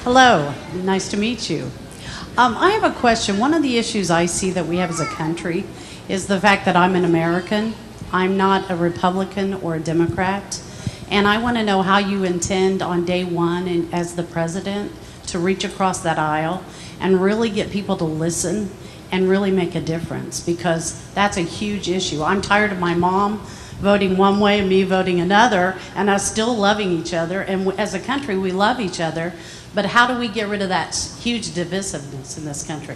Hello, nice to meet you. I have a question. One of the issues I see that we have as a country is the fact that I'm an American. I'm not a Republican or a Democrat. And I want to know how you intend on day one and as the president to reach across that aisle and really get people to listen and really make a difference, because that's a huge issue. I'm tired of my mom voting one way and me voting another, and us still loving each other. And as a country, we love each other. But how do we get rid of that huge divisiveness in this country?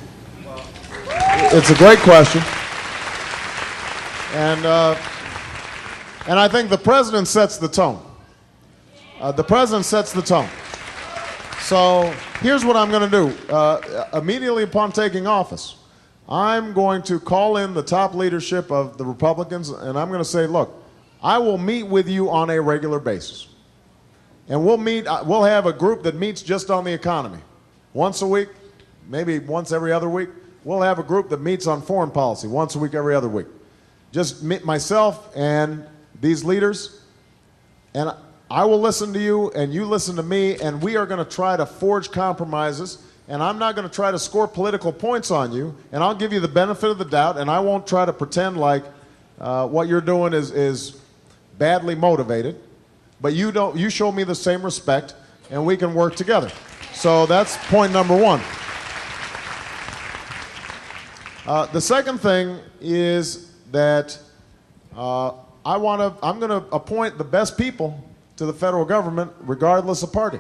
It's a great question. And I think the president sets the tone. The president sets the tone. So here's what I'm going to do. Immediately upon taking office, I'm going to call in the top leadership of the Republicans, and I'm going to say, look, I will meet with you on a regular basis. And we'll have a group that meets just on the economy. Once a week, maybe once every other week. We'll have a group that meets on foreign policy once a week, every other week. Just myself and these leaders, and I will listen to you and you listen to me, and we are going to try to forge compromises, and I'm not going to try to score political points on you, and I'll give you the benefit of the doubt, and I won't try to pretend like what you're doing is badly motivated. But you show me the same respect, and we can work together. So that's point number one. The second thing is that I'm going to appoint the best people to the federal government, regardless of party.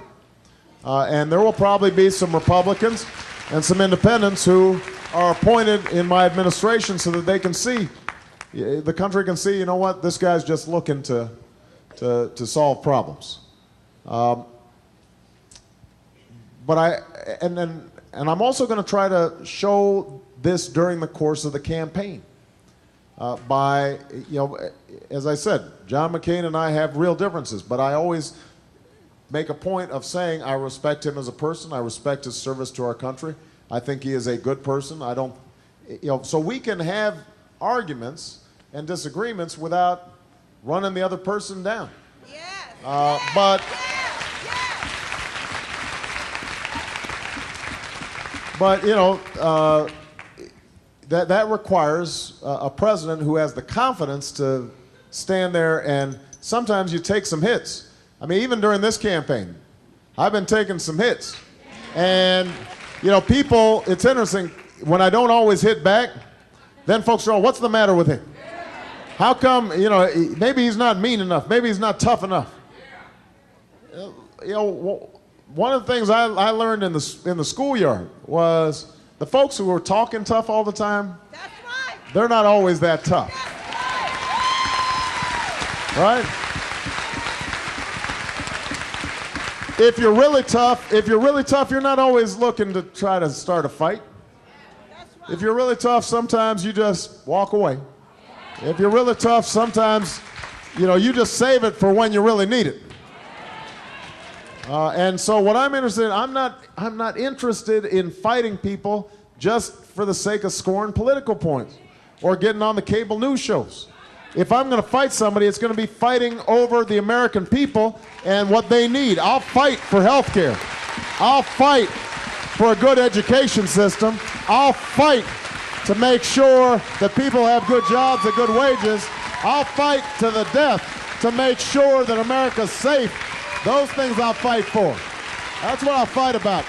And there will probably be some Republicans and some independents who are appointed in my administration so that they can see, the country can see, you know what, this guy's just looking to solve problems. But I'm also going to try to show this during the course of the campaign. By, as I said, John McCain and I have real differences, but I always make a point of saying I respect him as a person. I respect his service to our country. I think he is a good person. I don't, so we can have arguments and disagreements without running the other person down. Yes. But that requires a president who has the confidence to stand there, and sometimes you take some hits. I mean, even during this campaign, I've been taking some hits. And, people, it's interesting, when I don't always hit back, then folks are, oh, what's the matter with him? How come, maybe he's not mean enough, maybe he's not tough enough. One of the things I learned in the schoolyard was the folks who were talking tough all the time, That's right. they're not always that tough. Right? If you're really tough, you're not always looking to try to start a fight. If you're really tough, sometimes you just walk away. If you're really tough, sometimes, you just save it for when you really need it. And so what I'm interested in, I'm not interested in fighting people just for the sake of scoring political points or getting on the cable news shows. If I'm going to fight somebody, it's going to be fighting over the American people and what they need. I'll fight for health care. I'll fight for a good education system. I'll fight to make sure that people have good jobs and good wages. I'll fight to the death to make sure that America's safe. Those things I'll fight for. That's what I'll fight about.